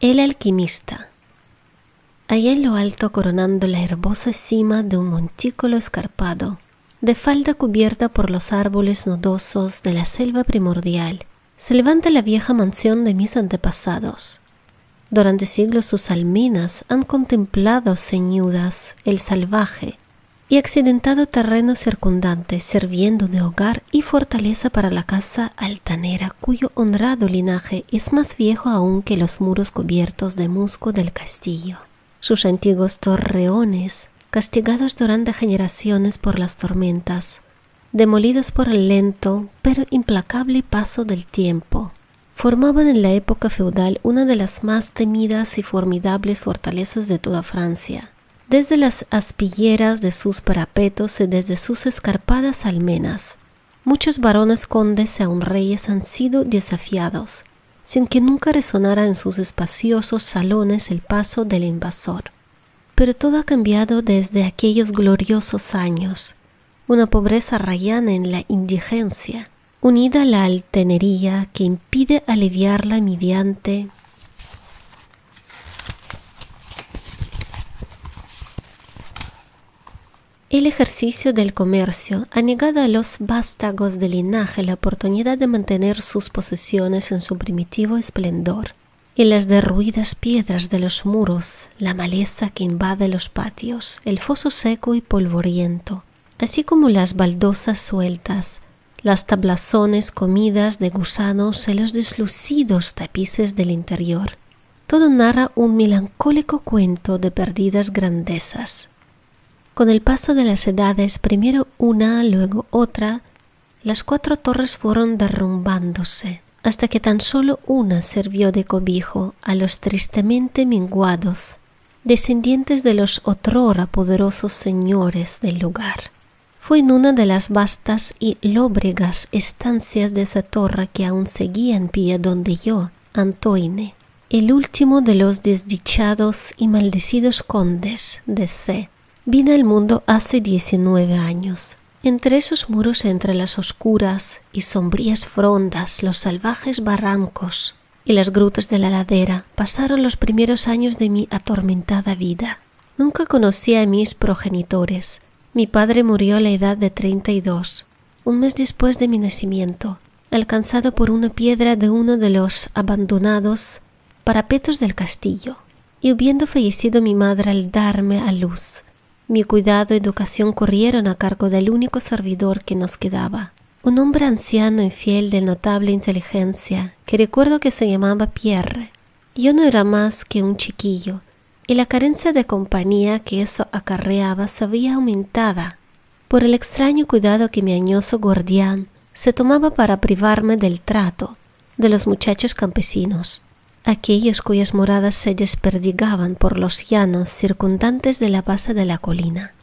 El alquimista. Allá en lo alto, coronando la herbosa cima de un montículo escarpado, de falda cubierta por los árboles nodosos de la selva primordial, se levanta la vieja mansión de mis antepasados. Durante siglos sus almenas han contemplado ceñudas el salvaje y accidentado terreno circundante, sirviendo de hogar y fortaleza para la casa altanera, cuyo honrado linaje es más viejo aún que los muros cubiertos de musgo del castillo. Sus antiguos torreones, castigados durante generaciones por las tormentas, demolidos por el lento pero implacable paso del tiempo, formaban en la época feudal una de las más temidas y formidables fortalezas de toda Francia. Desde las aspilleras de sus parapetos y desde sus escarpadas almenas, muchos varones condes y aun reyes han sido desafiados, sin que nunca resonara en sus espaciosos salones el paso del invasor. Pero todo ha cambiado desde aquellos gloriosos años. Una pobreza rayana en la indigencia, unida a la altanería que impide aliviarla mediante el ejercicio del comercio, ha negado a los vástagos de linaje la oportunidad de mantener sus posesiones en su primitivo esplendor, y las derruidas piedras de los muros, la maleza que invade los patios, el foso seco y polvoriento, así como las baldosas sueltas, las tablazones comidas de gusanos y los deslucidos tapices del interior. Todo narra un melancólico cuento de perdidas grandezas. Con el paso de las edades, primero una, luego otra, las 4 torres fueron derrumbándose, hasta que tan solo una sirvió de cobijo a los tristemente menguados, descendientes de los otrora poderosos señores del lugar. Fue en una de las vastas y lóbregas estancias de esa torre que aún seguía en pie donde yo, Antoine, el último de los desdichados y maldecidos condes de C, vine al mundo hace 19 años. Entre esos muros, entre las oscuras y sombrías frondas, los salvajes barrancos y las grutas de la ladera, pasaron los primeros años de mi atormentada vida. Nunca conocí a mis progenitores. Mi padre murió a la edad de 32, un mes después de mi nacimiento, alcanzado por una piedra de uno de los abandonados parapetos del castillo, y habiendo fallecido mi madre al darme a luz, mi cuidado y educación corrieron a cargo del único servidor que nos quedaba, un hombre anciano y fiel de notable inteligencia, que recuerdo que se llamaba Pierre. Yo no era más que un chiquillo, y la carencia de compañía que eso acarreaba se veía aumentada por el extraño cuidado que mi añoso guardián se tomaba para privarme del trato de los muchachos campesinos, aquellos cuyas moradas se desperdigaban por los llanos circundantes de la base de la colina.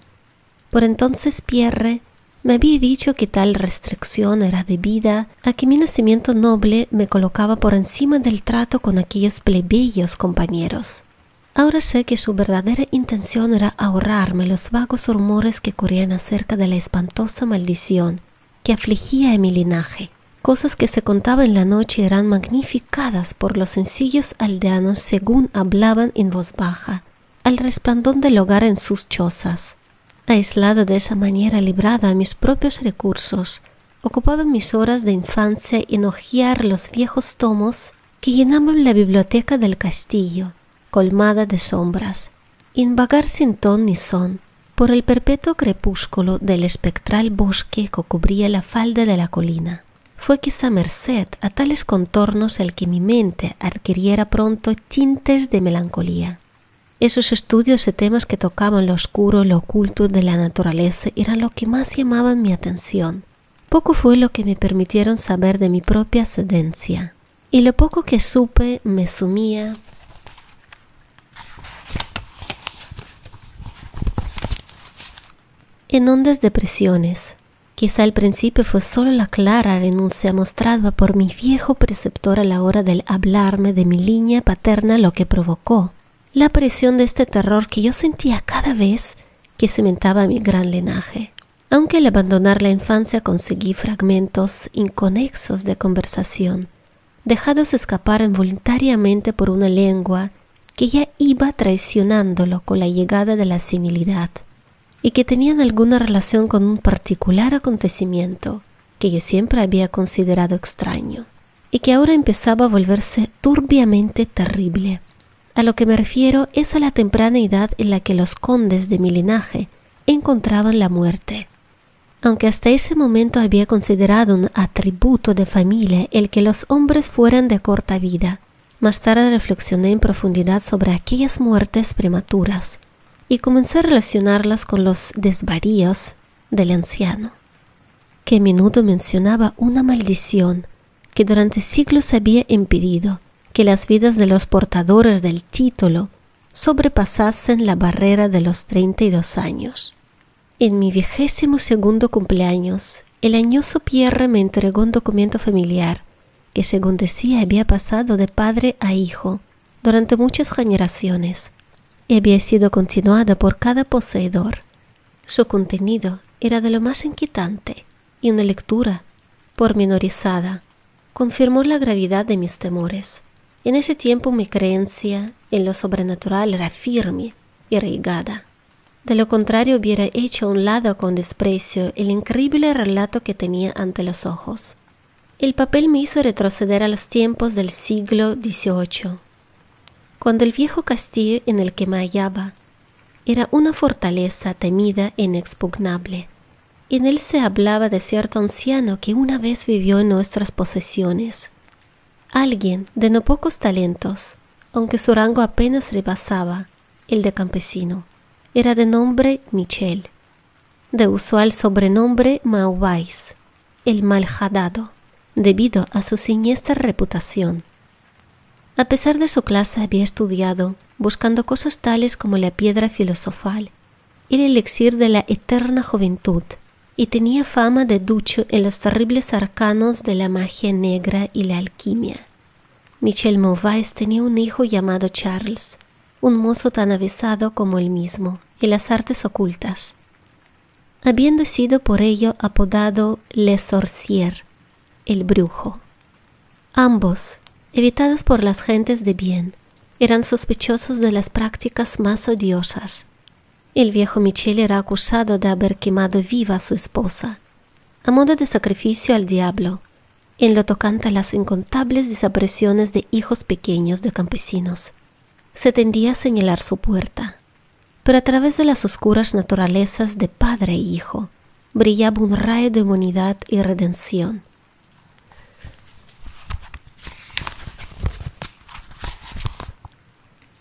Por entonces Pierre me había dicho que tal restricción era debida a que mi nacimiento noble me colocaba por encima del trato con aquellos plebeyos compañeros. Ahora sé que su verdadera intención era ahorrarme los vagos rumores que corrían acerca de la espantosa maldición que afligía a mi linaje. Cosas que se contaban en la noche eran magnificadas por los sencillos aldeanos según hablaban en voz baja, al resplandor del hogar en sus chozas. Aislado de esa manera, librado a mis propios recursos, ocupaba mis horas de infancia en hojear los viejos tomos que llenaban la biblioteca del castillo, colmada de sombras, y en vagar sin ton ni son por el perpetuo crepúsculo del espectral bosque que cubría la falda de la colina. Fue quizá merced a tales contornos el que mi mente adquiriera pronto tintes de melancolía. Esos estudios y temas que tocaban lo oscuro, lo oculto de la naturaleza eran lo que más llamaban mi atención. Poco fue lo que me permitieron saber de mi propia ascendencia, y lo poco que supe me sumía en hondas depresiones. Quizá al principio fue solo la clara renuncia mostrada por mi viejo preceptor a la hora de hablarme de mi línea paterna lo que provocó la aparición de este terror que yo sentía cada vez que cimentaba mi gran linaje. Aunque al abandonar la infancia conseguí fragmentos inconexos de conversación, dejados escapar involuntariamente por una lengua que ya iba traicionándolo con la llegada de la senilidad, y que tenían alguna relación con un particular acontecimiento que yo siempre había considerado extraño, y que ahora empezaba a volverse turbiamente terrible. A lo que me refiero es a la temprana edad en la que los condes de mi linaje encontraban la muerte. Aunque hasta ese momento había considerado un atributo de familia el que los hombres fueran de corta vida, más tarde reflexioné en profundidad sobre aquellas muertes prematuras y comencé a relacionarlas con los desvaríos del anciano, que a menudo mencionaba una maldición que durante siglos había impedido que las vidas de los portadores del título sobrepasasen la barrera de los 32 años. En mi 22º cumpleaños, el añoso Pierre me entregó un documento familiar que, según decía, había pasado de padre a hijo durante muchas generaciones y había sido continuada por cada poseedor. Su contenido era de lo más inquietante y una lectura pormenorizada confirmó la gravedad de mis temores. En ese tiempo mi creencia en lo sobrenatural era firme y arraigada. De lo contrario, hubiera hecho a un lado con desprecio el increíble relato que tenía ante los ojos. El papel me hizo retroceder a los tiempos del siglo XVIII, cuando el viejo castillo en el que me hallaba era una fortaleza temida e inexpugnable. En él se hablaba de cierto anciano que una vez vivió en nuestras posesiones. Alguien de no pocos talentos, aunque su rango apenas rebasaba el de campesino. Era de nombre Michel, de usual sobrenombre Maubais, el Malhadado, debido a su siniestra reputación. A pesar de su clase había estudiado, buscando cosas tales como la piedra filosofal, el elixir de la eterna juventud, y tenía fama de ducho en los terribles arcanos de la magia negra y la alquimia. Michel Maubais tenía un hijo llamado Charles, un mozo tan avisado como él mismo en las artes ocultas, habiendo sido por ello apodado Le Sorcier, el brujo. Ambos, evitados por las gentes de bien, eran sospechosos de las prácticas más odiosas. El viejo Michel era acusado de haber quemado viva a su esposa, a modo de sacrificio al diablo, en lo tocante a las incontables desapariciones de hijos pequeños de campesinos. Se tendía a señalar su puerta, pero a través de las oscuras naturalezas de padre e hijo brillaba un rayo de humanidad y redención.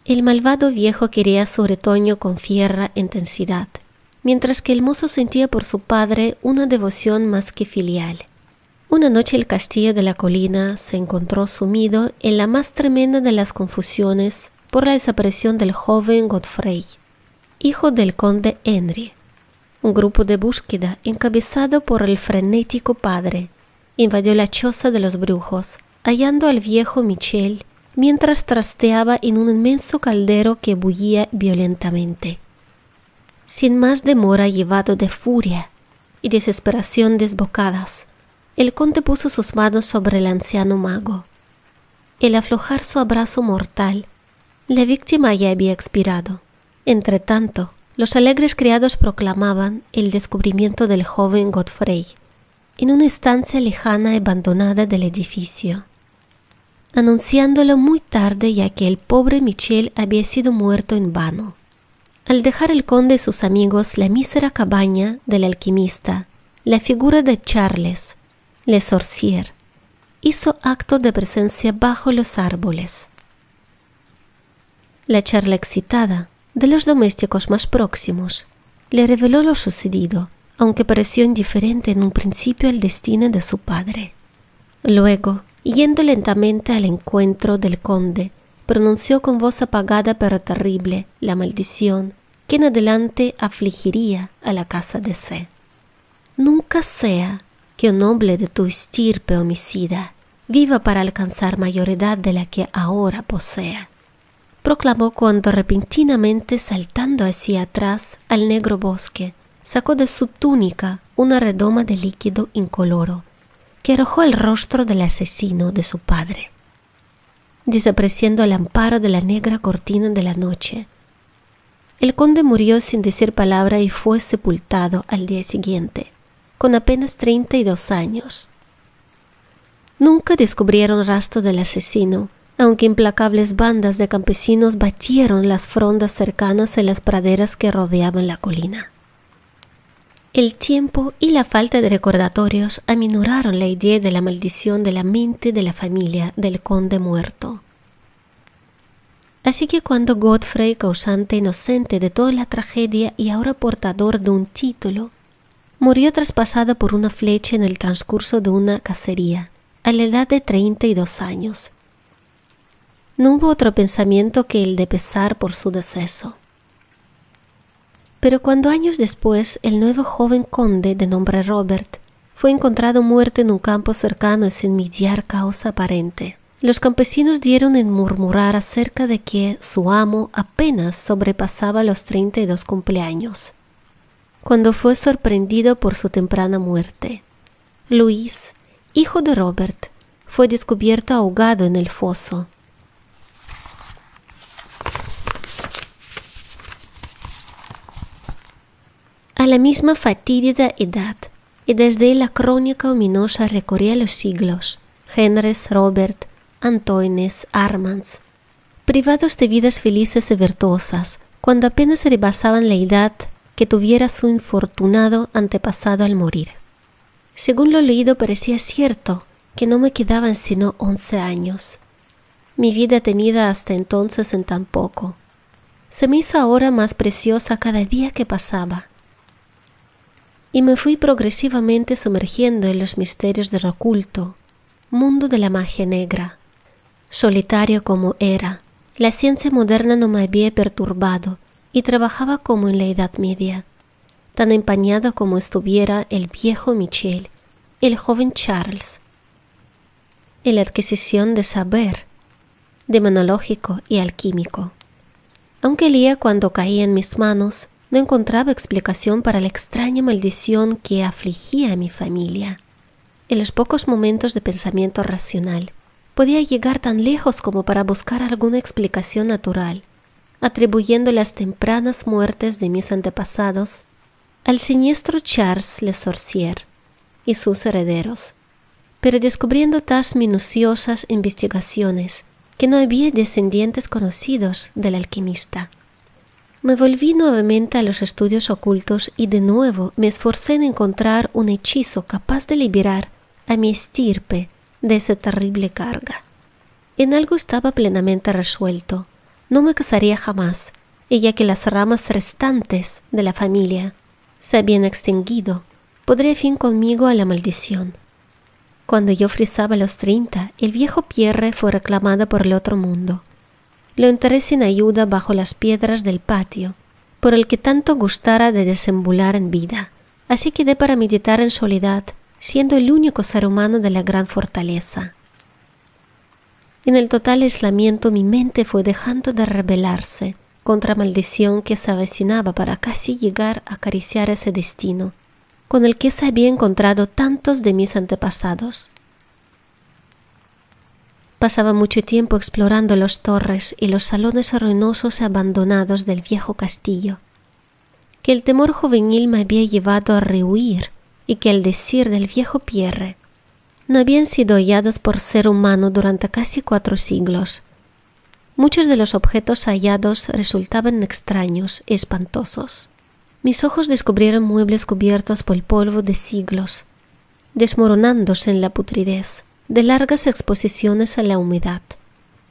El malvado viejo quería su retoño con fiera intensidad, mientras que el mozo sentía por su padre una devoción más que filial. Una noche el castillo de la colina se encontró sumido en la más tremenda de las confusiones por la desaparición del joven Godfrey, hijo del conde Henry. Un grupo de búsqueda encabezado por el frenético padre invadió la choza de los brujos, hallando al viejo Michel mientras trasteaba en un inmenso caldero que bullía violentamente. Sin más demora, llevado de furia y desesperación desbocadas, el conde puso sus manos sobre el anciano mago. El aflojar su abrazo mortal, la víctima ya había expirado. Entretanto, los alegres criados proclamaban el descubrimiento del joven Godfrey en una estancia lejana y abandonada del edificio, anunciándolo muy tarde, ya que el pobre Michel había sido muerto en vano. Al dejar el conde y sus amigos la mísera cabaña del alquimista, la figura de Charles, Le Sorcier, hizo acto de presencia bajo los árboles. La charla excitada de los domésticos más próximos le reveló lo sucedido, aunque pareció indiferente en un principio al destino de su padre. Luego, yendo lentamente al encuentro del conde, pronunció con voz apagada pero terrible la maldición que en adelante afligiría a la casa de C. Nunca sea que un noble de tu estirpe homicida viva para alcanzar mayor edad de la que ahora posea, proclamó cuando repentinamente, saltando hacia atrás al negro bosque, sacó de su túnica una redoma de líquido incoloro que arrojó el rostro del asesino de su padre, desapareciendo al amparo de la negra cortina de la noche. El conde murió sin decir palabra y fue sepultado al día siguiente, con apenas 32 años. Nunca descubrieron rastro del asesino, aunque implacables bandas de campesinos batieron las frondas cercanas en las praderas que rodeaban la colina. El tiempo y la falta de recordatorios aminoraron la idea de la maldición de la mente de la familia del conde muerto. Así que cuando Godfrey, causante inocente de toda la tragedia y ahora portador de un título, murió traspasado por una flecha en el transcurso de una cacería, a la edad de 32 años, no hubo otro pensamiento que el de pesar por su deceso. Pero cuando años después el nuevo joven conde de nombre Robert fue encontrado muerto en un campo cercano y sin mediar causa aparente, los campesinos dieron en murmurar acerca de que su amo apenas sobrepasaba los 32 cumpleaños, cuando fue sorprendido por su temprana muerte. Luis, hijo de Robert, fue descubierto ahogado en el foso. A la misma fatídica edad, y desde la crónica ominosa recorría los siglos, Henrys, Robert, Antoines, Armands, privados de vidas felices y virtuosas, cuando apenas rebasaban la edad que tuviera su infortunado antepasado al morir. Según lo leído, parecía cierto que no me quedaban sino 11 años. Mi vida tenida hasta entonces en tan poco se me hizo ahora más preciosa cada día que pasaba, y me fui progresivamente sumergiendo en los misterios del oculto mundo de la magia negra. Solitario como era, la ciencia moderna no me había perturbado y trabajaba como en la Edad Media, tan empañado como estuviera el viejo Michel, el joven Charles, en la adquisición de saber demonológico y alquímico. Aunque leía cuando caía en mis manos, no encontraba explicación para la extraña maldición que afligía a mi familia. En los pocos momentos de pensamiento racional, podía llegar tan lejos como para buscar alguna explicación natural, atribuyendo las tempranas muertes de mis antepasados al siniestro Charles Le Sorcier y sus herederos, pero descubriendo tas minuciosas investigaciones que no había descendientes conocidos del alquimista. Me volví nuevamente a los estudios ocultos y de nuevo me esforcé en encontrar un hechizo capaz de liberar a mi estirpe de esa terrible carga. En algo estaba plenamente resuelto: no me casaría jamás, y ya que las ramas restantes de la familia se habían extinguido, pondría fin conmigo a la maldición. Cuando yo frisaba los 30, el viejo Pierre fue reclamado por el otro mundo. Lo enterré sin ayuda bajo las piedras del patio, por el que tanto gustara de desembular en vida. Así quedé para meditar en soledad, siendo el único ser humano de la gran fortaleza. En el total aislamiento mi mente fue dejando de rebelarse contra maldición que se avecinaba para casi llegar a acariciar ese destino con el que se había encontrado tantos de mis antepasados. Pasaba mucho tiempo explorando las torres y los salones ruinosos y abandonados del viejo castillo, que el temor juvenil me había llevado a rehuir y que, al decir del viejo Pierre, no habían sido hallados por ser humano durante casi 4 siglos. Muchos de los objetos hallados resultaban extraños y espantosos. Mis ojos descubrieron muebles cubiertos por el polvo de siglos, desmoronándose en la putridez de largas exposiciones a la humedad,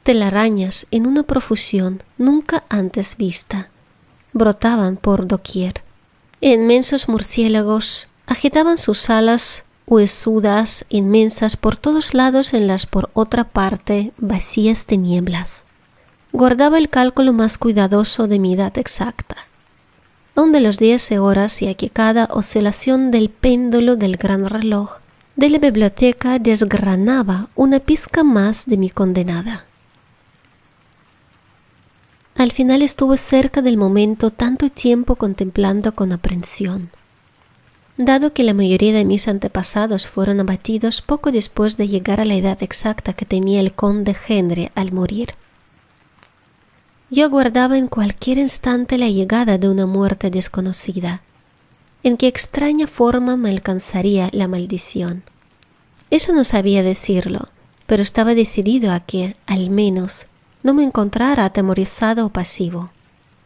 telarañas en una profusión nunca antes vista, brotaban por doquier. Inmensos murciélagos agitaban sus alas huesudas inmensas por todos lados en las por otra parte vacías tinieblas. Guardaba el cálculo más cuidadoso de mi edad exacta, aun de los días y horas, y a que cada oscilación del péndulo del gran reloj de la biblioteca desgranaba una pizca más de mi condenada. Al final estuve cerca del momento tanto tiempo contemplando con aprensión. dado que la mayoría de mis antepasados fueron abatidos poco después de llegar a la edad exacta que tenía el conde Henry al morir. Yo aguardaba en cualquier instante la llegada de una muerte desconocida. ¿En qué extraña forma me alcanzaría la maldición? Eso no sabía decirlo, pero estaba decidido a que, al menos, no me encontrara atemorizado o pasivo.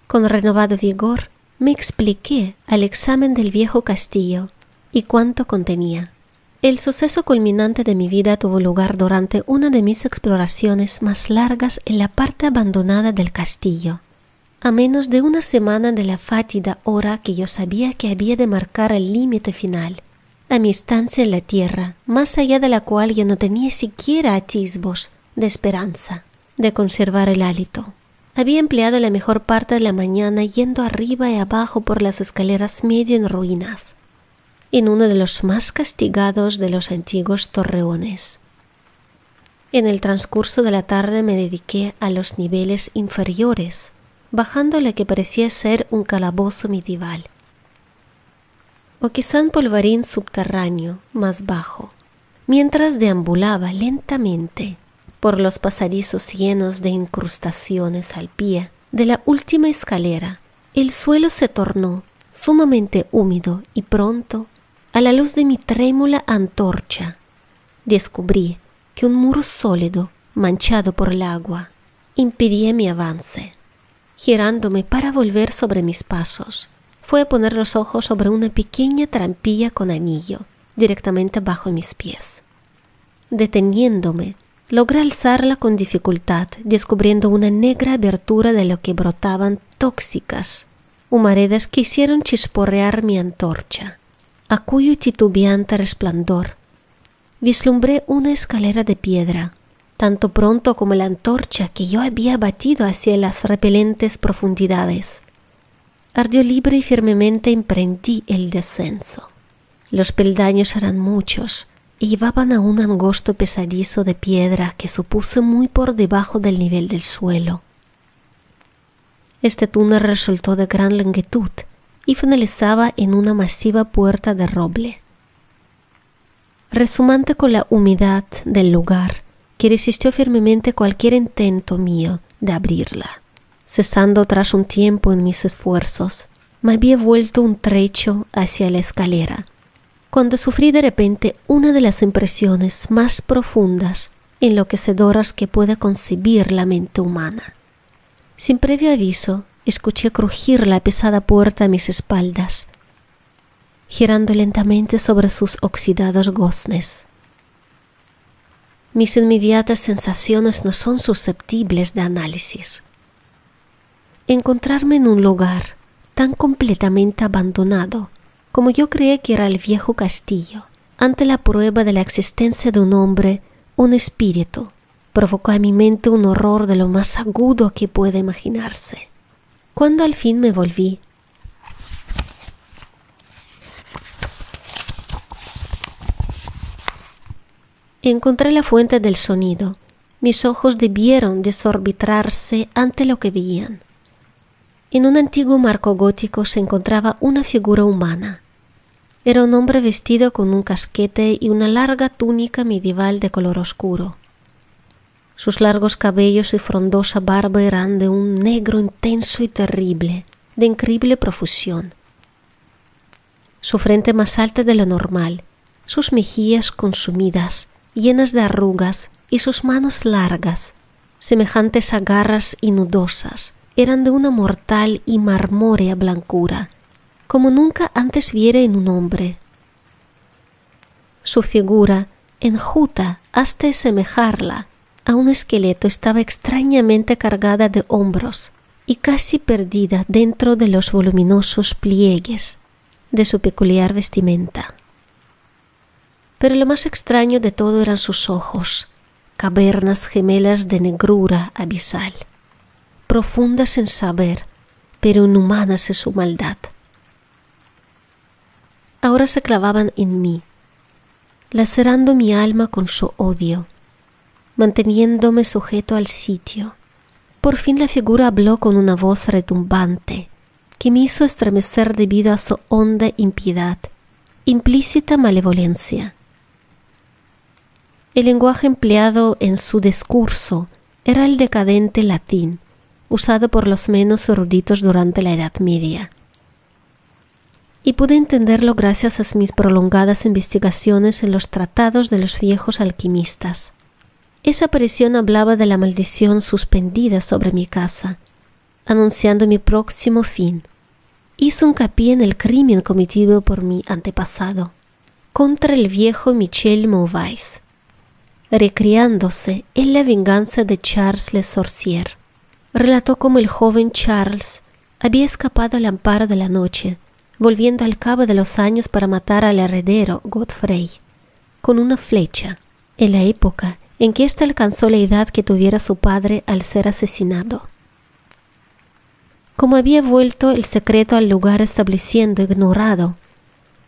Con renovado vigor, me expliqué al examen del viejo castillo y cuánto contenía. El suceso culminante de mi vida tuvo lugar durante una de mis exploraciones más largas en la parte abandonada del castillo. A menos de una semana de la fátida hora que yo sabía que había de marcar el límite final, a mi estancia en la tierra, más allá de la cual yo no tenía siquiera atisbos de esperanza de conservar el hálito. Había empleado la mejor parte de la mañana yendo arriba y abajo por las escaleras medio en ruinas, en uno de los más castigados de los antiguos torreones. En el transcurso de la tarde me dediqué a los niveles inferiores, bajando a la que parecía ser un calabozo medieval, o quizá un polvorín subterráneo más bajo, mientras deambulaba lentamente por los pasadizos llenos de incrustaciones al pie de la última escalera. El suelo se tornó sumamente húmedo y pronto, a la luz de mi trémula antorcha, descubrí que un muro sólido, manchado por el agua, impedía mi avance. Girándome para volver sobre mis pasos, fue a poner los ojos sobre una pequeña trampilla con anillo, directamente bajo mis pies. Deteniéndome, logré alzarla con dificultad, descubriendo una negra abertura de lo que brotaban tóxicas humaredas que hicieron chisporrear mi antorcha, a cuyo titubeante resplandor vislumbré una escalera de piedra, tanto pronto como la antorcha que yo había batido hacia las repelentes profundidades. Ardió libre y firmemente emprendí el descenso. Los peldaños eran muchos y llevaban a un angosto pesadizo de piedra que supuse muy por debajo del nivel del suelo. Este túnel resultó de gran longitud y finalizaba en una masiva puerta de roble. Resumante con la humedad del lugar, que resistió firmemente cualquier intento mío de abrirla. Cesando tras un tiempo en mis esfuerzos, me había vuelto un trecho hacia la escalera, cuando sufrí de repente una de las impresiones más profundas y enloquecedoras que puede concebir la mente humana. Sin previo aviso, escuché crujir la pesada puerta a mis espaldas, girando lentamente sobre sus oxidados goznes. Mis inmediatas sensaciones no son susceptibles de análisis. Encontrarme en un lugar tan completamente abandonado como yo creí que era el viejo castillo, ante la prueba de la existencia de un hombre, un espíritu, provocó a mi mente un horror de lo más agudo que puede imaginarse. Cuando al fin me volví, encontré la fuente del sonido. Mis ojos debieron desorbitarse ante lo que veían. En un antiguo marco gótico se encontraba una figura humana. Era un hombre vestido con un casquete y una larga túnica medieval de color oscuro. Sus largos cabellos y frondosa barba eran de un negro intenso y terrible, de increíble profusión. Su frente más alta de lo normal, sus mejillas consumidas, llenas de arrugas, y sus manos largas, semejantes a garras y nudosas, eran de una mortal y marmórea blancura, como nunca antes viera en un hombre. Su figura, enjuta hasta asemejarla a un esqueleto, estaba extrañamente cargada de hombros y casi perdida dentro de los voluminosos pliegues de su peculiar vestimenta. Pero lo más extraño de todo eran sus ojos, cavernas gemelas de negrura abisal, profundas en saber, pero inhumanas en su maldad. Ahora se clavaban en mí, lacerando mi alma con su odio, manteniéndome sujeto al sitio. Por fin la figura habló con una voz retumbante, que me hizo estremecer debido a su honda impiedad implícita malevolencia. El lenguaje empleado en su discurso era el decadente latín, usado por los menos eruditos durante la Edad Media. Y pude entenderlo gracias a mis prolongadas investigaciones en los tratados de los viejos alquimistas. Esa aparición hablaba de la maldición suspendida sobre mi casa, anunciando mi próximo fin. Hizo hincapié en el crimen cometido por mi antepasado contra el viejo Michel Mauvais, recreándose en la venganza de Charles Le Sorcier. Relató cómo el joven Charles había escapado al amparo de la noche, volviendo al cabo de los años para matar al heredero Godfrey con una flecha, en la época en que éste alcanzó la edad que tuviera su padre al ser asesinado. Como había vuelto el secreto al lugar estableciendo ignorado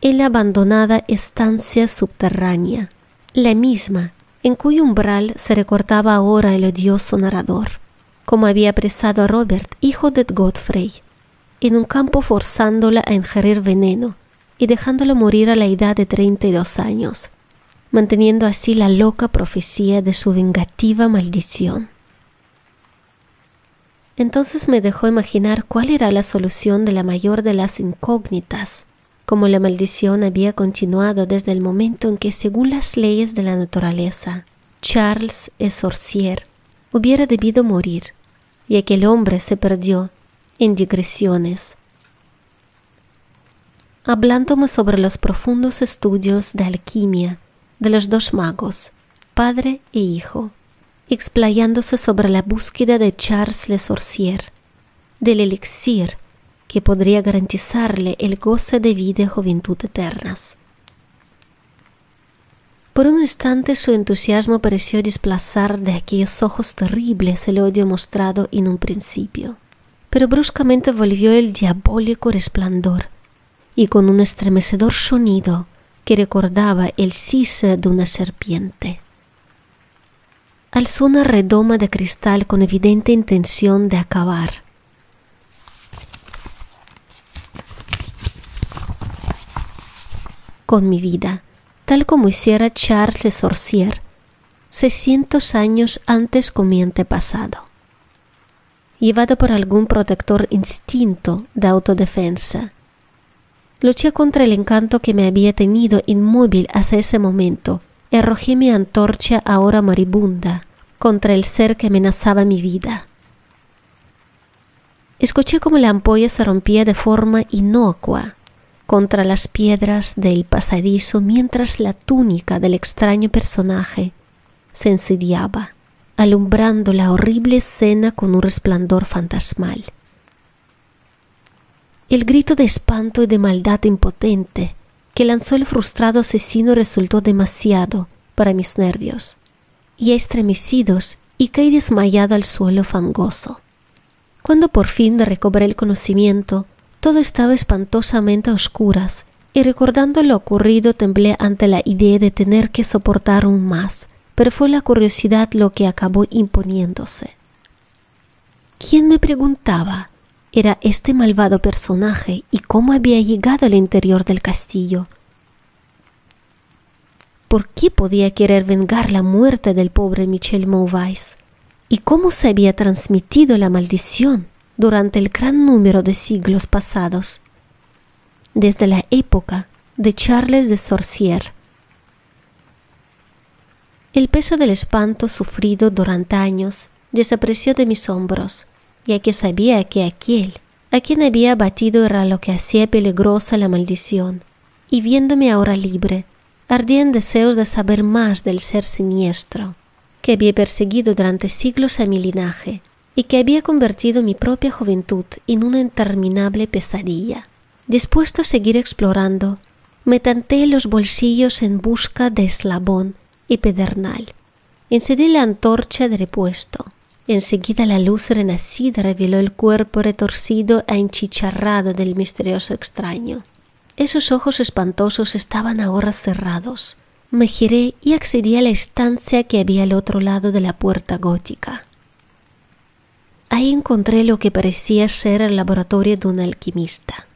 en la abandonada estancia subterránea, la misma en cuyo umbral se recortaba ahora el odioso narrador, como había apresado a Robert, hijo de Godfrey, en un campo forzándola a ingerir veneno y dejándolo morir a la edad de 32 años, manteniendo así la loca profecía de su vengativa maldición. Entonces me dejó imaginar cuál era la solución de la mayor de las incógnitas, como la maldición había continuado desde el momento en que, según las leyes de la naturaleza, Charles Le Sorcier hubiera debido morir, y aquel hombre se perdió en digresiones, hablándome sobre los profundos estudios de alquimia de los dos magos, padre e hijo, explayándose sobre la búsqueda de Charles Le Sorcier, del elixir que podría garantizarle el goce de vida y juventud eternas. Por un instante su entusiasmo pareció desplazar de aquellos ojos terribles el odio mostrado en un principio, pero bruscamente volvió el diabólico resplandor, y con un estremecedor sonido que recordaba el siso de una serpiente, alzó una redoma de cristal con evidente intención de acabar. Con mi vida, tal como hiciera Charles Le Sorcier 600 años antes con mi antepasado. Llevado por algún protector instinto de autodefensa, luché contra el encanto que me había tenido inmóvil hasta ese momento y arrojé mi antorcha ahora moribunda contra el ser que amenazaba mi vida. Escuché cómo la ampolla se rompía de forma inocua contra las piedras del pasadizo mientras la túnica del extraño personaje se incendiaba, alumbrando la horrible escena con un resplandor fantasmal. El grito de espanto y de maldad impotente que lanzó el frustrado asesino resultó demasiado para mis nervios, y estremecidos y caí desmayado al suelo fangoso. Cuando por fin recobré el conocimiento, todo estaba espantosamente a oscuras, y recordando lo ocurrido temblé ante la idea de tener que soportar aún más, pero fue la curiosidad lo que acabó imponiéndose. ¿Quién, me preguntaba, era este malvado personaje y cómo había llegado al interior del castillo? ¿Por qué podía querer vengar la muerte del pobre Michel Mauvais? ¿Y cómo se había transmitido la maldición durante el gran número de siglos pasados, desde la época de Charles Le Sorcier? El peso del espanto sufrido durante años desapareció de mis hombros, ya que sabía que aquel a quien había abatido era lo que hacía peligrosa la maldición, y viéndome ahora libre, ardía en deseos de saber más del ser siniestro que había perseguido durante siglos a mi linaje y que había convertido mi propia juventud en una interminable pesadilla. Dispuesto a seguir explorando, me tanteé los bolsillos en busca de eslabón y pedernal. Encendí la antorcha de repuesto. Enseguida la luz renacida reveló el cuerpo retorcido e enchicharrado del misterioso extraño. Esos ojos espantosos estaban ahora cerrados. Me giré y accedí a la estancia que había al otro lado de la puerta gótica. Ahí encontré lo que parecía ser el laboratorio de un alquimista.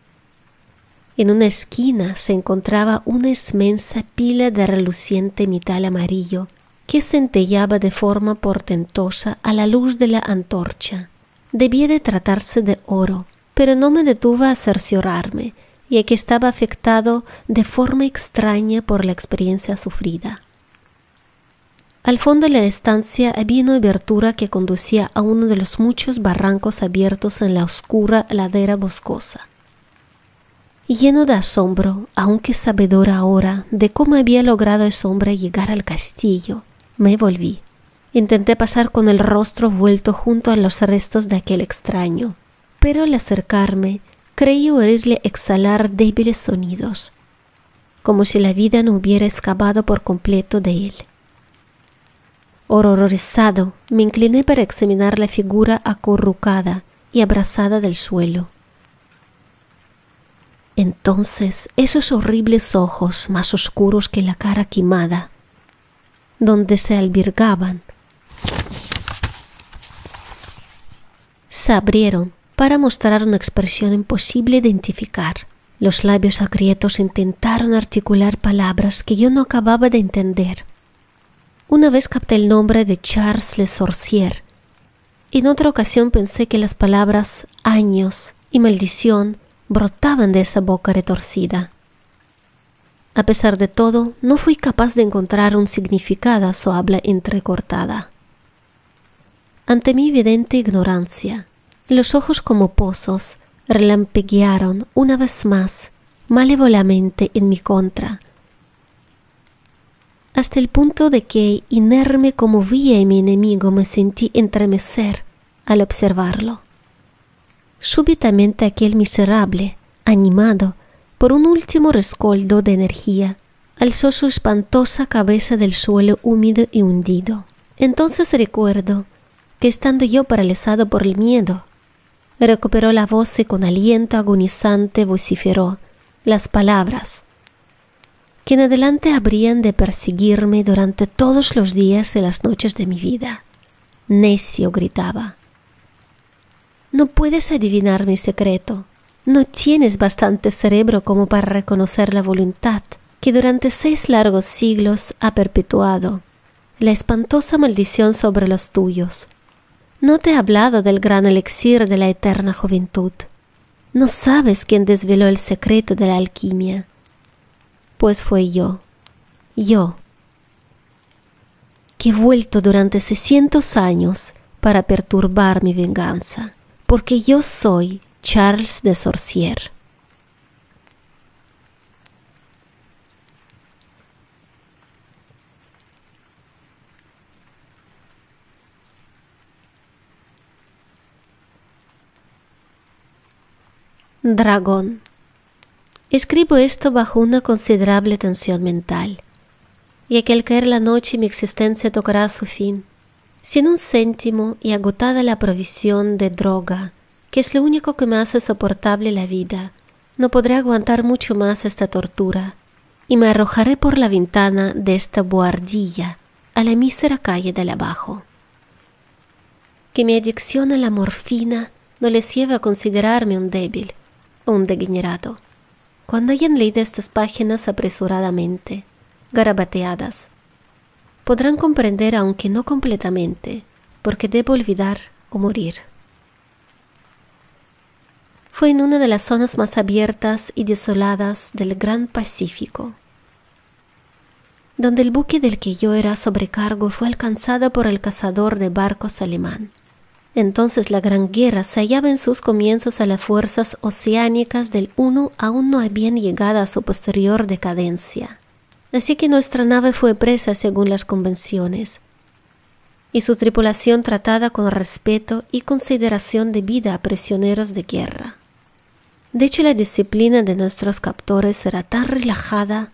En una esquina se encontraba una inmensa pila de reluciente metal amarillo que centelleaba de forma portentosa a la luz de la antorcha. Debía de tratarse de oro, pero no me detuve a cerciorarme, ya que estaba afectado de forma extraña por la experiencia sufrida. Al fondo de la estancia había una abertura que conducía a uno de los muchos barrancos abiertos en la oscura ladera boscosa. Lleno de asombro, aunque sabedor ahora de cómo había logrado ese hombre llegar al castillo, me volví. Intenté pasar con el rostro vuelto junto a los restos de aquel extraño, pero al acercarme creí oírle exhalar débiles sonidos, como si la vida no hubiera escapado por completo de él. Horrorizado, me incliné para examinar la figura acurrucada y abrazada del suelo. Entonces esos horribles ojos más oscuros que la cara quemada, donde se albergaban, se abrieron para mostrar una expresión imposible de identificar. Los labios agrietos intentaron articular palabras que yo no acababa de entender. Una vez capté el nombre de Charles Le Sorcier. En otra ocasión pensé que las palabras años y maldición brotaban de esa boca retorcida. A pesar de todo, no fui capaz de encontrar un significado a su habla entrecortada. Ante mi evidente ignorancia, los ojos como pozos relampeguearon una vez más malévolamente en mi contra, hasta el punto de que, inerme como veía a mi enemigo, me sentí entremecer al observarlo. Súbitamente aquel miserable, animado por un último rescoldo de energía, alzó su espantosa cabeza del suelo húmedo y hundido. Entonces recuerdo que, estando yo paralizado por el miedo, recuperó la voz y con aliento agonizante vociferó las palabras que en adelante habrían de perseguirme durante todos los días y las noches de mi vida. Necio, gritaba. No puedes adivinar mi secreto. No tienes bastante cerebro como para reconocer la voluntad que durante 6 largos siglos ha perpetuado la espantosa maldición sobre los tuyos. No te he hablado del gran elixir de la eterna juventud. No sabes quién desveló el secreto de la alquimia. Pues fue yo, que he vuelto durante 600 años para perturbar mi venganza, porque yo soy Charles Le Sorcier. Dragón. Escribo esto bajo una considerable tensión mental, ya que al caer la noche mi existencia tocará a su fin. Sin un céntimo y agotada la provisión de droga, que es lo único que me hace soportable la vida, no podré aguantar mucho más esta tortura, y me arrojaré por la ventana de esta buhardilla a la mísera calle de abajo. Que mi adicción a la morfina no les lleve a considerarme un débil o un degenerado. Cuando hayan leído estas páginas apresuradamente, garabateadas, podrán comprender, aunque no completamente, por qué debo olvidar o morir. Fue en una de las zonas más abiertas y desoladas del Gran Pacífico, donde el buque del que yo era sobrecargo fue alcanzado por el cazador de barcos alemán. Entonces la Gran Guerra se hallaba en sus comienzos. A las fuerzas oceánicas del Uno aún no habían llegado a su posterior decadencia. Así que nuestra nave fue presa según las convenciones, y su tripulación tratada con respeto y consideración debida a prisioneros de guerra. De hecho, la disciplina de nuestros captores era tan relajada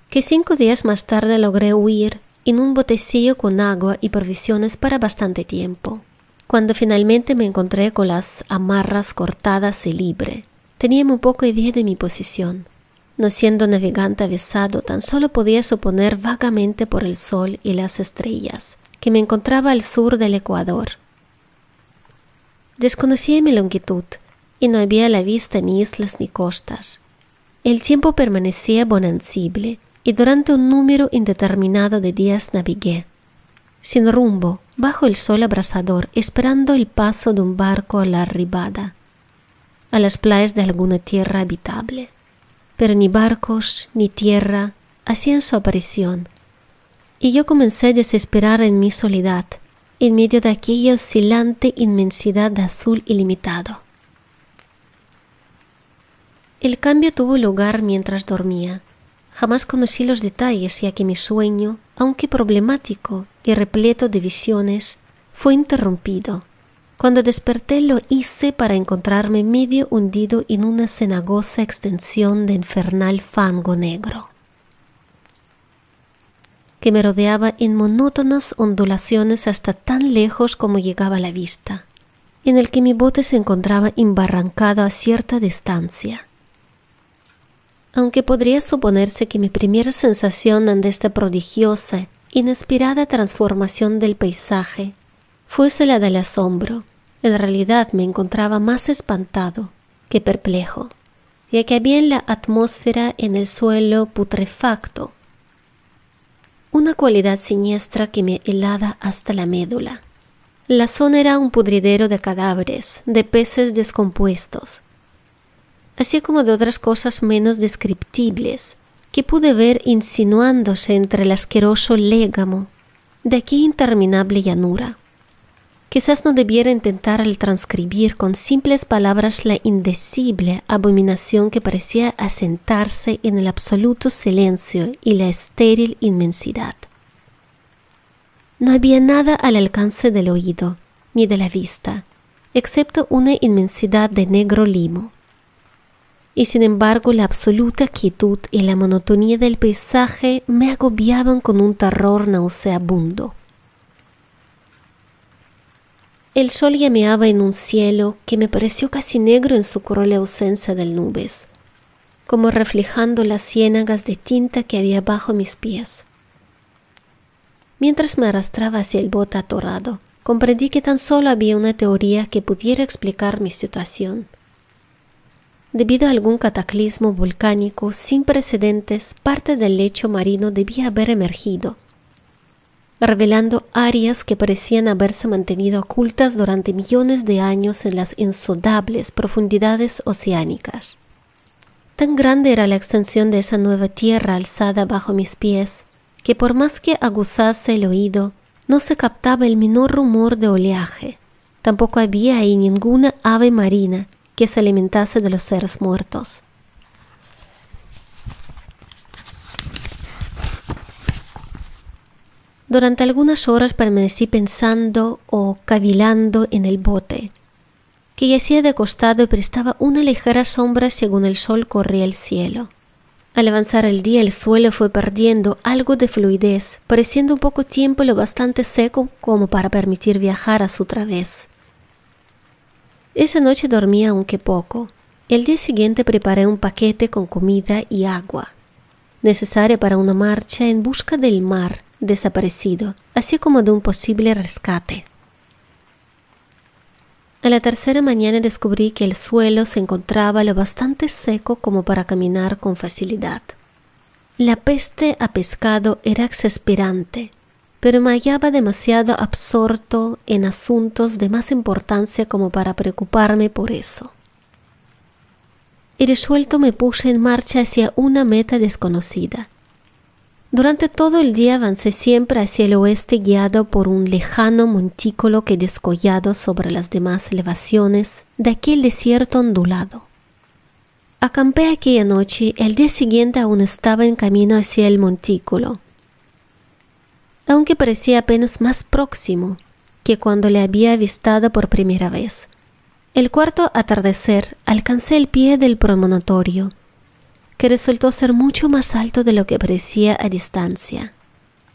que 5 días más tarde logré huir en un botecillo con agua y provisiones para bastante tiempo. Cuando finalmente me encontré con las amarras cortadas y libre, tenía muy poca idea de mi posición. No siendo navegante avisado, tan solo podía suponer vagamente por el sol y las estrellas que me encontraba al sur del Ecuador. Desconocía mi longitud y no había a la vista ni islas ni costas. El tiempo permanecía bonancible y durante un número indeterminado de días navigué, sin rumbo, bajo el sol abrasador, esperando el paso de un barco a la arribada, a las playas de alguna tierra habitable. Pero ni barcos ni tierra hacían su aparición, y yo comencé a desesperar en mi soledad, en medio de aquella oscilante inmensidad de azul ilimitado. El cambio tuvo lugar mientras dormía. Jamás conocí los detalles, ya que mi sueño, aunque problemático y repleto de visiones, fue interrumpido. Cuando desperté lo hice para encontrarme medio hundido en una cenagosa extensión de infernal fango negro, que me rodeaba en monótonas ondulaciones hasta tan lejos como llegaba la vista, en el que mi bote se encontraba embarrancado a cierta distancia. Aunque podría suponerse que mi primera sensación ante esta prodigiosa, inesperada transformación del paisaje fuese la del asombro, en realidad me encontraba más espantado que perplejo, ya que había en la atmósfera, en el suelo putrefacto, una cualidad siniestra que me helaba hasta la médula. La zona era un pudridero de cadáveres, de peces descompuestos, así como de otras cosas menos descriptibles que pude ver insinuándose entre el asqueroso légamo de aquella interminable llanura. Quizás no debiera intentar al transcribir con simples palabras la indecible abominación que parecía asentarse en el absoluto silencio y la estéril inmensidad. No había nada al alcance del oído ni de la vista, excepto una inmensidad de negro limo. Y sin embargo la absoluta quietud y la monotonía del paisaje me agobiaban con un terror nauseabundo. El sol llameaba en un cielo que me pareció casi negro en su cruel ausencia de nubes, como reflejando las ciénagas de tinta que había bajo mis pies. Mientras me arrastraba hacia el bote atorado, comprendí que tan solo había una teoría que pudiera explicar mi situación. Debido a algún cataclismo volcánico sin precedentes, parte del lecho marino debía haber emergido, revelando áreas que parecían haberse mantenido ocultas durante millones de años en las insondables profundidades oceánicas. Tan grande era la extensión de esa nueva tierra alzada bajo mis pies, que por más que aguzase el oído, no se captaba el menor rumor de oleaje. Tampoco había ahí ninguna ave marina que se alimentase de los seres muertos. Durante algunas horas permanecí pensando o cavilando en el bote, que yacía de costado y prestaba una ligera sombra según el sol corría el cielo. Al avanzar el día, el suelo fue perdiendo algo de fluidez, pareciendo en poco tiempo lo bastante seco como para permitir viajar a su través. Esa noche dormí aunque poco. El día siguiente preparé un paquete con comida y agua, necesaria para una marcha en busca del mar desaparecido, así como de un posible rescate. A la tercera mañana descubrí que el suelo se encontraba lo bastante seco como para caminar con facilidad. La peste a pescado era exasperante, pero me hallaba demasiado absorto en asuntos de más importancia como para preocuparme por eso. Y resuelto me puse en marcha hacia una meta desconocida. Durante todo el día avancé siempre hacia el oeste guiado por un lejano montículo que descollado sobre las demás elevaciones de aquel desierto ondulado. Acampé aquella noche y al día siguiente aún estaba en camino hacia el montículo, aunque parecía apenas más próximo que cuando le había avistado por primera vez. El cuarto atardecer alcancé el pie del promontorio, que resultó ser mucho más alto de lo que parecía a distancia.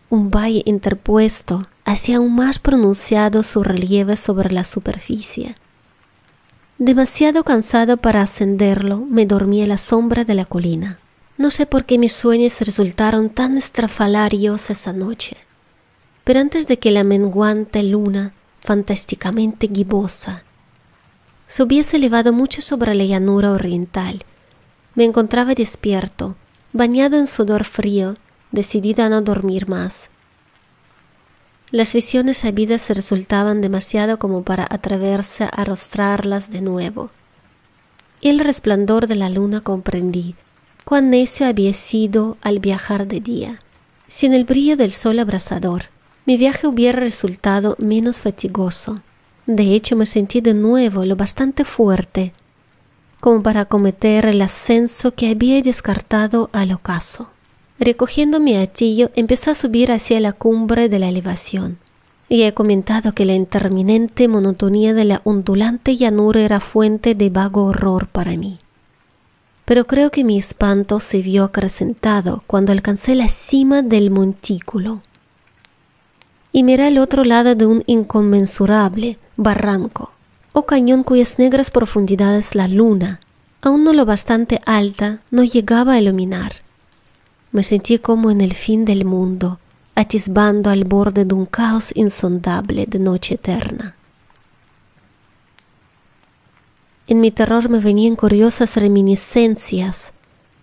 Un valle interpuesto hacía aún más pronunciado su relieve sobre la superficie. Demasiado cansado para ascenderlo, me dormí a la sombra de la colina. No sé por qué mis sueños resultaron tan estrafalarios esa noche, pero antes de que la menguante luna, fantásticamente gibosa, se hubiese elevado mucho sobre la llanura oriental. Me encontraba despierto, bañado en sudor frío, decidida a no dormir más. Las visiones habidas resultaban demasiado como para atreverse a arrostrarlas de nuevo. Y el resplandor de la luna comprendí cuán necio había sido al viajar de día. Sin el brillo del sol abrasador, mi viaje hubiera resultado menos fatigoso. De hecho, me sentí de nuevo lo bastante fuerte como para acometer el ascenso que había descartado al ocaso. Recogiendo mi hatillo, empecé a subir hacia la cumbre de la elevación. Y he comentado que la interminente monotonía de la ondulante llanura era fuente de vago horror para mí. Pero creo que mi espanto se vio acrecentado cuando alcancé la cima del montículo y miré al otro lado de un inconmensurable barranco o cañón cuyas negras profundidades la luna, aún no lo bastante alta, no llegaba a iluminar. Me sentí como en el fin del mundo, atisbando al borde de un caos insondable de noche eterna. En mi terror me venían curiosas reminiscencias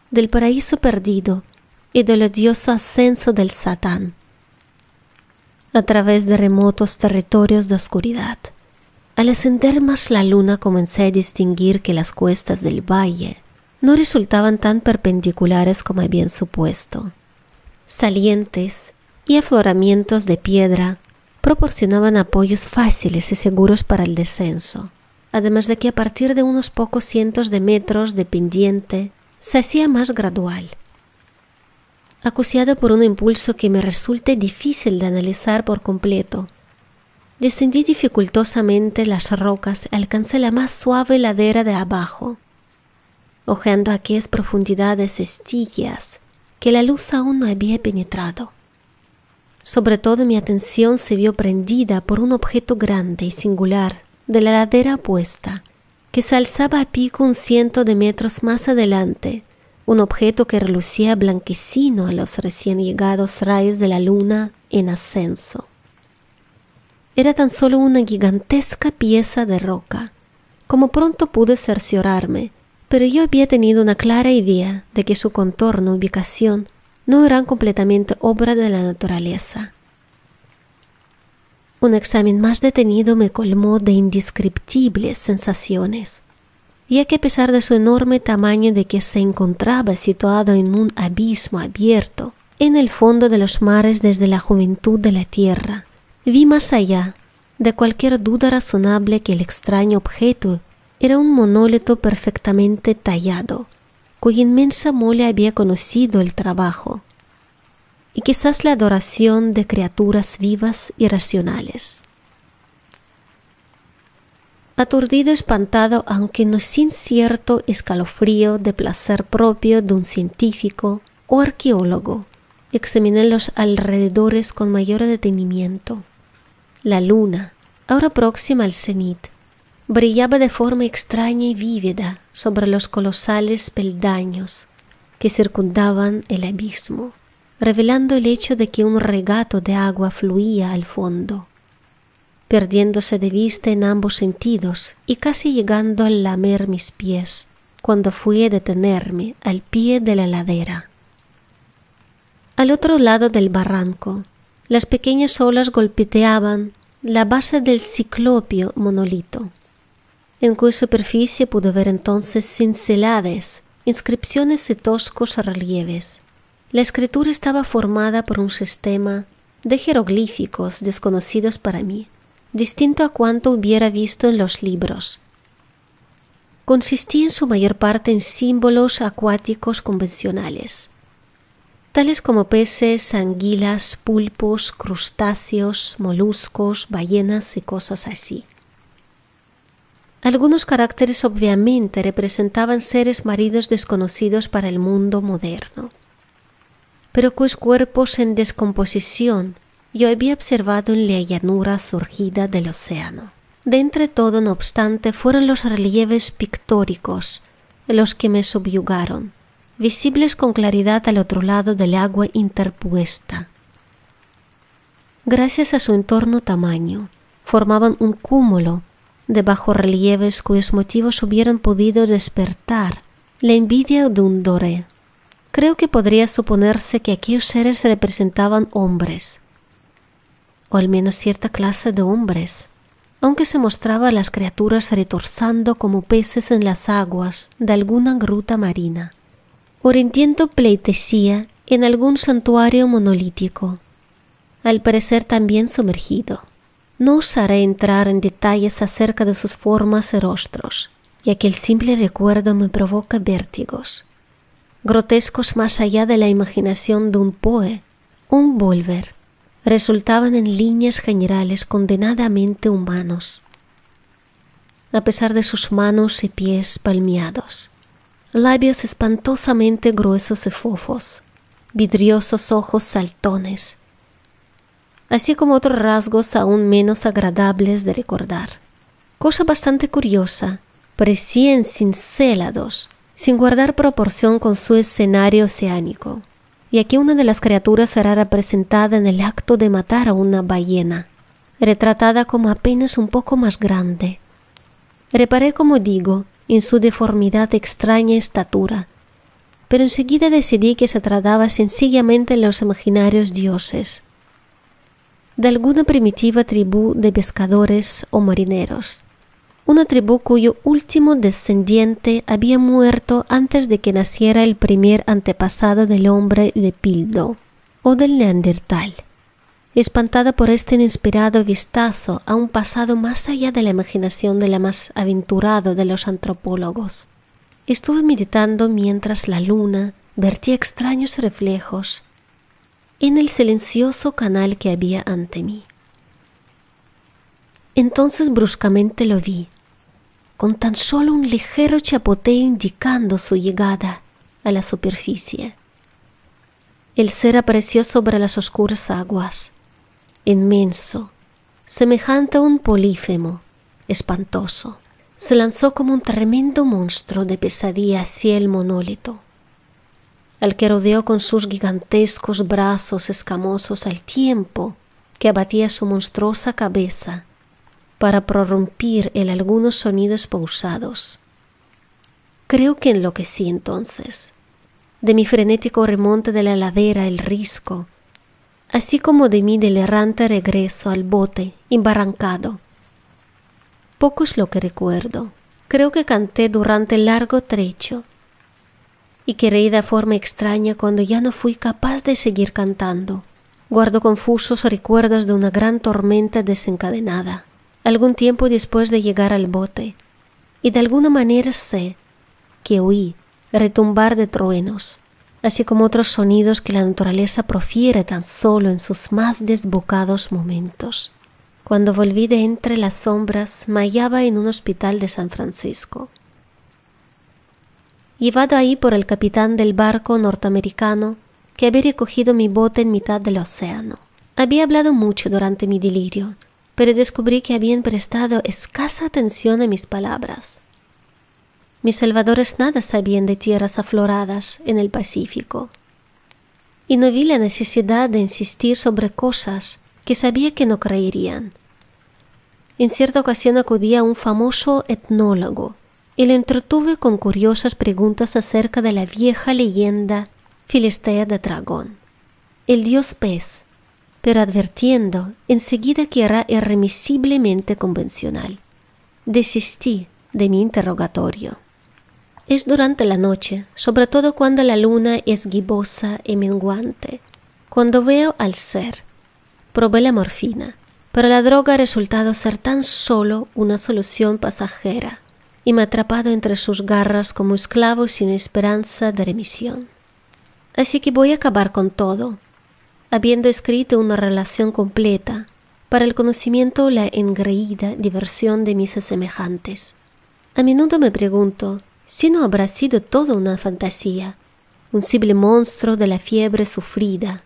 del paraíso perdido y del odioso ascenso del Satán a través de remotos territorios de oscuridad. Al ascender más la luna comencé a distinguir que las cuestas del valle no resultaban tan perpendiculares como habían supuesto. Salientes y afloramientos de piedra proporcionaban apoyos fáciles y seguros para el descenso, además de que a partir de unos pocos cientos de metros de pendiente se hacía más gradual. Acuciado por un impulso que me resulta difícil de analizar por completo, descendí dificultosamente las rocas y alcancé la más suave ladera de abajo, hojeando aquellas profundidades estigias que la luz aún no había penetrado. Sobre todo mi atención se vio prendida por un objeto grande y singular de la ladera opuesta, que se alzaba a pico 100 metros más adelante, un objeto que relucía blanquecino a los recién llegados rayos de la luna en ascenso. Era tan solo una gigantesca pieza de roca, como pronto pude cerciorarme, pero yo había tenido una clara idea de que su contorno y ubicación no eran completamente obra de la naturaleza. Un examen más detenido me colmó de indescriptibles sensaciones, ya que a pesar de su enorme tamaño de que se encontraba situado en un abismo abierto en el fondo de los mares desde la juventud de la tierra, vi más allá de cualquier duda razonable que el extraño objeto era un monolito perfectamente tallado, cuya inmensa mole había conocido el trabajo, y quizás la adoración de criaturas vivas y racionales. Aturdido, espantado, aunque no sin cierto escalofrío de placer propio de un científico o arqueólogo, examiné los alrededores con mayor detenimiento. La luna, ahora próxima al cenit, brillaba de forma extraña y vívida sobre los colosales peldaños que circundaban el abismo, revelando el hecho de que un regato de agua fluía al fondo, perdiéndose de vista en ambos sentidos y casi llegando a lamer mis pies cuando fui a detenerme al pie de la ladera. Al otro lado del barranco, las pequeñas olas golpeteaban la base del ciclópeo monolito, en cuya superficie pude ver entonces cinceladas, inscripciones y toscos relieves. La escritura estaba formada por un sistema de jeroglíficos desconocidos para mí, distinto a cuanto hubiera visto en los libros. Consistía en su mayor parte en símbolos acuáticos convencionales, tales como peces, anguilas, pulpos, crustáceos, moluscos, ballenas y cosas así. Algunos caracteres obviamente representaban seres marinos desconocidos para el mundo moderno, pero cuyos cuerpos en descomposición yo había observado en la llanura surgida del océano. De entre todo, no obstante, fueron los relieves pictóricos los que me subyugaron, visibles con claridad al otro lado del agua interpuesta. Gracias a su enorme tamaño, formaban un cúmulo de bajorrelieves cuyos motivos hubieran podido despertar la envidia de un doré. Creo que podría suponerse que aquellos seres representaban hombres, o al menos cierta clase de hombres, aunque se mostraba a las criaturas retorzando como peces en las aguas de alguna gruta marina, o rindiendo pleitesía en algún santuario monolítico, al parecer también sumergido. No osaré entrar en detalles acerca de sus formas y rostros, ya que el simple recuerdo me provoca vértigos, grotescos más allá de la imaginación de un Poe, un Volver. Resultaban en líneas generales condenadamente humanos, a pesar de sus manos y pies palmeados, labios espantosamente gruesos y fofos, vidriosos ojos saltones, así como otros rasgos aún menos agradables de recordar. Cosa bastante curiosa, parecían cincelados, sin guardar proporción con su escenario oceánico. Y aquí una de las criaturas será representada en el acto de matar a una ballena, retratada como apenas un poco más grande. Reparé, como digo, en su deformidad de extraña estatura, pero enseguida decidí que se trataba sencillamente de los imaginarios dioses, de alguna primitiva tribu de pescadores o marineros, una tribu cuyo último descendiente había muerto antes de que naciera el primer antepasado del hombre de Pildo o del Neandertal. Espantada por este inesperado vistazo a un pasado más allá de la imaginación de la más aventurado de los antropólogos, estuve meditando mientras la luna vertía extraños reflejos en el silencioso canal que había ante mí. Entonces bruscamente lo vi, con tan solo un ligero chapoteo indicando su llegada a la superficie. El ser apareció sobre las oscuras aguas, inmenso, semejante a un polífemo, espantoso. Se lanzó como un tremendo monstruo de pesadilla hacia el monólito, al que rodeó con sus gigantescos brazos escamosos al tiempo que abatía su monstruosa cabeza para prorrumpir en algunos sonidos pausados. Creo que enloquecí entonces, de mi frenético remonte de la ladera El Risco, así como de mi del errante regreso al bote embarrancado. Poco es lo que recuerdo. Creo que canté durante el largo trecho y que reí de forma extraña cuando ya no fui capaz de seguir cantando. Guardo confusos recuerdos de una gran tormenta desencadenada algún tiempo después de llegar al bote, y de alguna manera sé que oí retumbar de truenos, así como otros sonidos que la naturaleza profiere tan solo en sus más desbocados momentos. Cuando volví de entre las sombras, me hallaba en un hospital de San Francisco. Llevado ahí por el capitán del barco norteamericano que había recogido mi bote en mitad del océano. Había hablado mucho durante mi delirio, pero descubrí que habían prestado escasa atención a mis palabras. Mis salvadores nada sabían de tierras afloradas en el Pacífico, y no vi la necesidad de insistir sobre cosas que sabía que no creerían. En cierta ocasión acudí a un famoso etnólogo y lo entretuve con curiosas preguntas acerca de la vieja leyenda filistea de Dragón, el dios pez, pero advirtiendo enseguida que era irremisiblemente convencional. Desistí de mi interrogatorio. Es durante la noche, sobre todo cuando la luna es gibosa y menguante, cuando veo al ser. Probé la morfina, pero la droga ha resultado ser tan solo una solución pasajera y me ha atrapado entre sus garras como esclavo sin esperanza de remisión. Así que voy a acabar con todo, habiendo escrito una relación completa para el conocimiento o la engreída diversión de mis semejantes. A menudo me pregunto si no habrá sido todo una fantasía, un simple monstruo de la fiebre sufrida,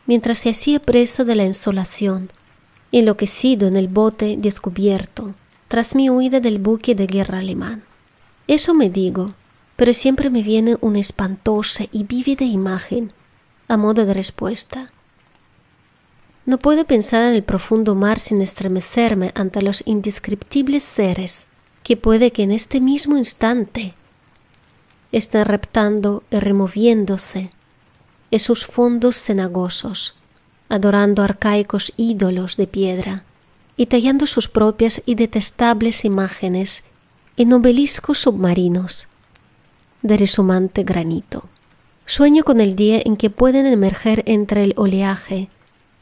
mientras se hacía preso de la insolación, enloquecido en el bote descubierto, tras mi huida del buque de guerra alemán. Eso me digo, pero siempre me viene una espantosa y vívida imagen a modo de respuesta. No puedo pensar en el profundo mar sin estremecerme ante los indescriptibles seres que puede que en este mismo instante estén reptando y removiéndose en sus fondos cenagosos, adorando arcaicos ídolos de piedra y tallando sus propias y detestables imágenes en obeliscos submarinos de reshumante granito. Sueño con el día en que pueden emerger entre el oleaje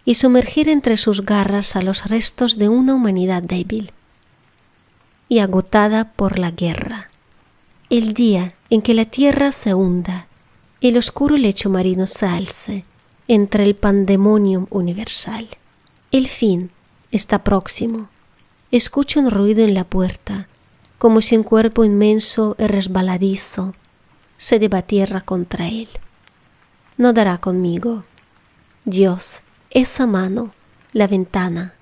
y sumergir entre sus garras a los restos de una humanidad débil y agotada por la guerra. El día en que la tierra se hunda y el oscuro lecho marino se alce entre el pandemonium universal. El fin está próximo. Escucho un ruido en la puerta, como si un cuerpo inmenso y resbaladizo se debatiera contra él. No dará conmigo. Dios, esa mano, la ventana,